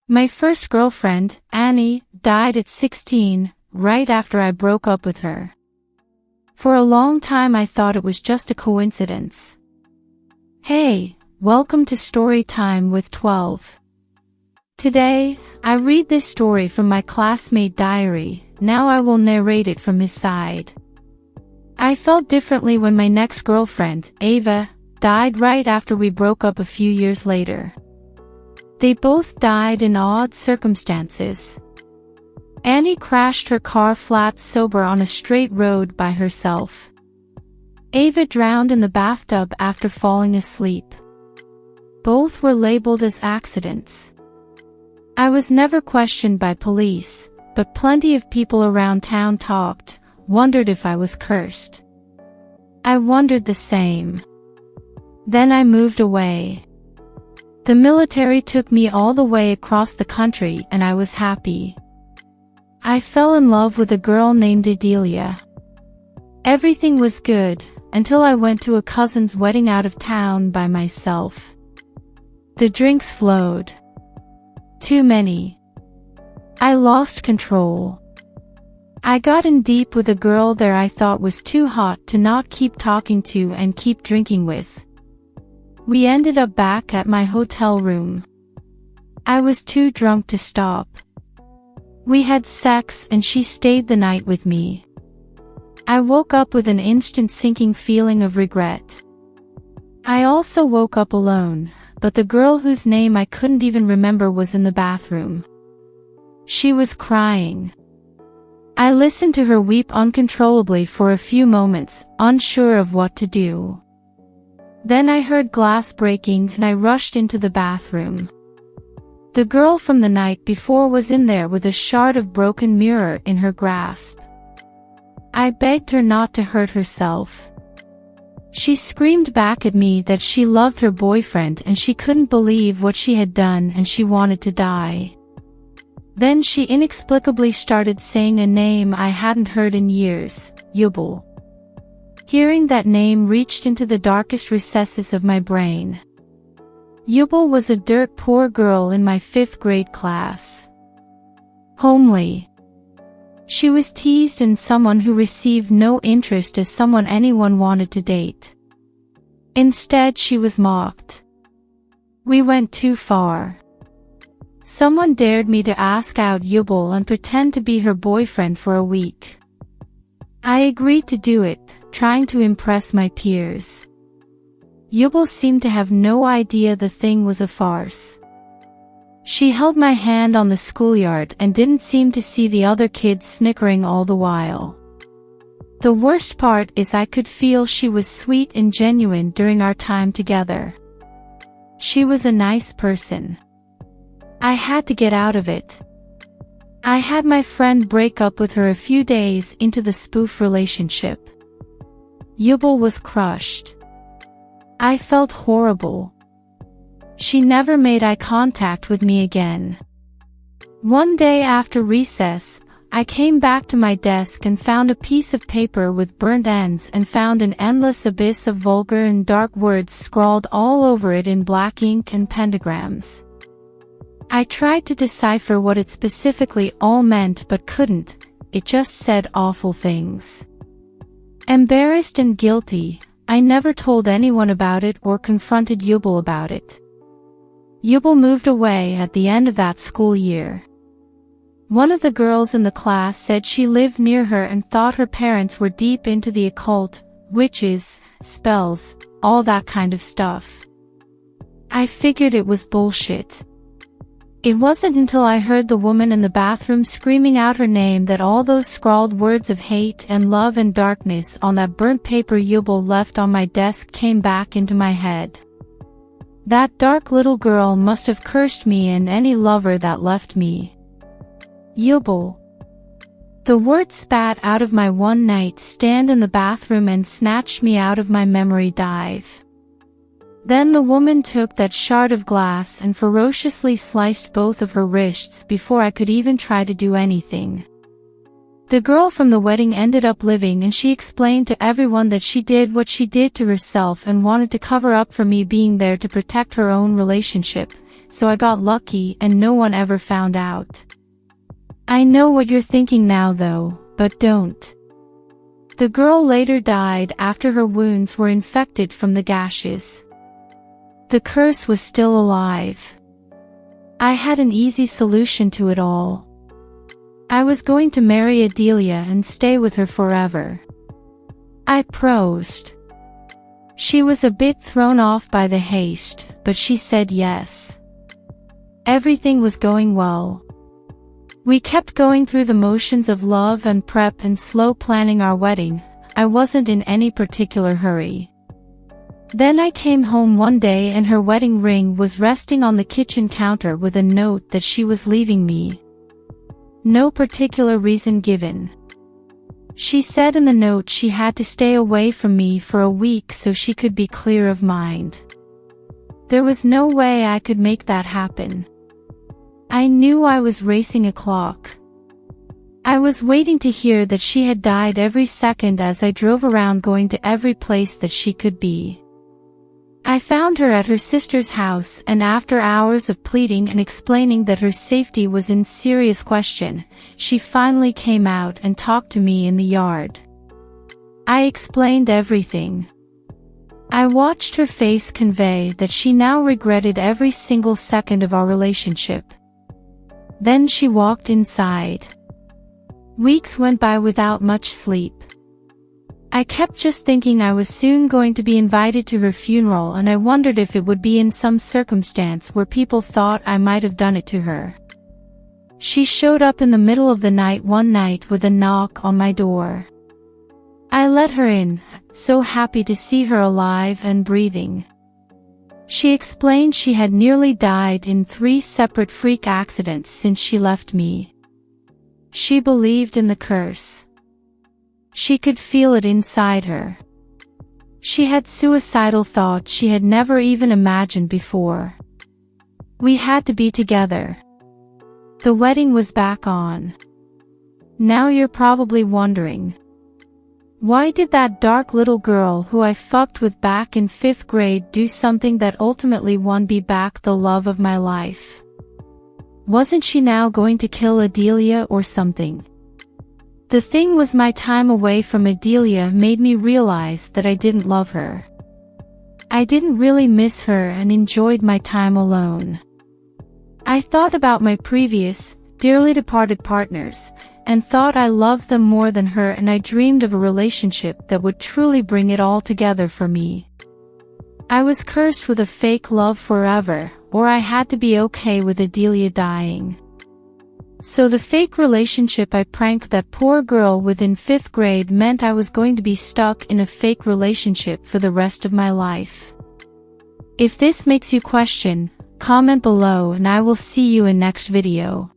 My first girlfriend, Annie, died at 16, right after I broke up with her. For a long time I thought it was just a coincidence. Hey, welcome to Story Time with 12. Today, I read this story from my classmate diary. Now I will narrate it from his side. I felt differently when my next girlfriend, Ava, died right after we broke up a few years later. They both died in odd circumstances. Annie crashed her car flat sober on a straight road by herself. Ava drowned in the bathtub after falling asleep. Both were labeled as accidents. I was never questioned by police, but plenty of people around town talked, wondered if I was cursed. I wondered the same. Then I moved away. The military took me all the way across the country and I was happy. I fell in love with a girl named Adelia. Everything was good, until I went to a cousin's wedding out of town by myself. The drinks flowed. Too many. I lost control. I got in deep with a girl there I thought was too hot to not keep talking to and keep drinking with. We ended up back at my hotel room. I was too drunk to stop. We had sex and she stayed the night with me. I woke up with an instant sinking feeling of regret. I also woke up alone, but the girl whose name I couldn't even remember was in the bathroom. She was crying. I listened to her weep uncontrollably for a few moments, unsure of what to do. Then I heard glass breaking and I rushed into the bathroom. The girl from the night before was in there with a shard of broken mirror in her grasp. I begged her not to hurt herself. She screamed back at me that she loved her boyfriend and she couldn't believe what she had done and she wanted to die. Then she inexplicably started saying a name I hadn't heard in years, Yubel. Hearing that name reached into the darkest recesses of my brain. Yubel was a dirt poor girl in my 5th grade class. Homely. She was teased and someone who received no interest as someone anyone wanted to date. Instead she was mocked. We went too far. Someone dared me to ask out Yubel and pretend to be her boyfriend for a week. I agreed to do it, trying to impress my peers. Yubel seemed to have no idea the thing was a farce. She held my hand on the schoolyard and didn't seem to see the other kids snickering all the while. The worst part is I could feel she was sweet and genuine during our time together. She was a nice person. I had to get out of it. I had my friend break up with her a few days into the spoof relationship. Yubel was crushed. I felt horrible. She never made eye contact with me again. One day after recess, I came back to my desk and found a piece of paper with burnt ends and found an endless abyss of vulgar and dark words scrawled all over it in black ink and pentagrams. I tried to decipher what it specifically all meant but couldn't. It just said awful things. Embarrassed and guilty, I never told anyone about it or confronted Yubel about it. Yubel moved away at the end of that school year. One of the girls in the class said she lived near her and thought her parents were deep into the occult, witches, spells, all that kind of stuff. I figured it was bullshit. It wasn't until I heard the woman in the bathroom screaming out her name that all those scrawled words of hate and love and darkness on that burnt paper Yubel left on my desk came back into my head. That dark little girl must have cursed me and any lover that left me. Yubel. The word spat out of my one-night stand in the bathroom and snatched me out of my memory dive. Then the woman took that shard of glass and ferociously sliced both of her wrists before I could even try to do anything. The girl from the wedding ended up living and she explained to everyone that she did what she did to herself and wanted to cover up for me being there to protect her own relationship, so I got lucky and no one ever found out. I know what you're thinking now though, but don't. The girl later died after her wounds were infected from the gashes. The curse was still alive. I had an easy solution to it all. I was going to marry Adelia and stay with her forever. I proposed. She was a bit thrown off by the haste, but she said yes. Everything was going well. We kept going through the motions of love and prep and slow planning our wedding. I wasn't in any particular hurry. Then I came home one day and her wedding ring was resting on the kitchen counter with a note that she was leaving me. No particular reason given. She said in the note she had to stay away from me for a week so she could be clear of mind. There was no way I could make that happen. I knew I was racing a clock. I was waiting to hear that she had died every second as I drove around going to every place that she could be. I found her at her sister's house, and after hours of pleading and explaining that her safety was in serious question, she finally came out and talked to me in the yard. I explained everything. I watched her face convey that she now regretted every single second of our relationship. Then she walked inside. Weeks went by without much sleep. I kept just thinking I was soon going to be invited to her funeral, and I wondered if it would be in some circumstance where people thought I might have done it to her. She showed up in the middle of the night one night with a knock on my door. I let her in, so happy to see her alive and breathing. She explained she had nearly died in 3 separate freak accidents since she left me. She believed in the curse. She could feel it inside her. She had suicidal thoughts she had never even imagined before. We had to be together. The wedding was back on. Now you're probably wondering, why did that dark little girl who I fucked with back in 5th grade do something that ultimately won me back the love of my life? Wasn't she now going to kill Adelia or something? The thing was, my time away from Adelia made me realize that I didn't love her. I didn't really miss her and enjoyed my time alone. I thought about my previous, dearly departed partners, and thought I loved them more than her, and I dreamed of a relationship that would truly bring it all together for me. I was cursed with a fake love forever, or I had to be okay with Adelia dying. So the fake relationship I pranked that poor girl with in 5th grade meant I was going to be stuck in a fake relationship for the rest of my life. If this makes you question, comment below and I will see you in next video.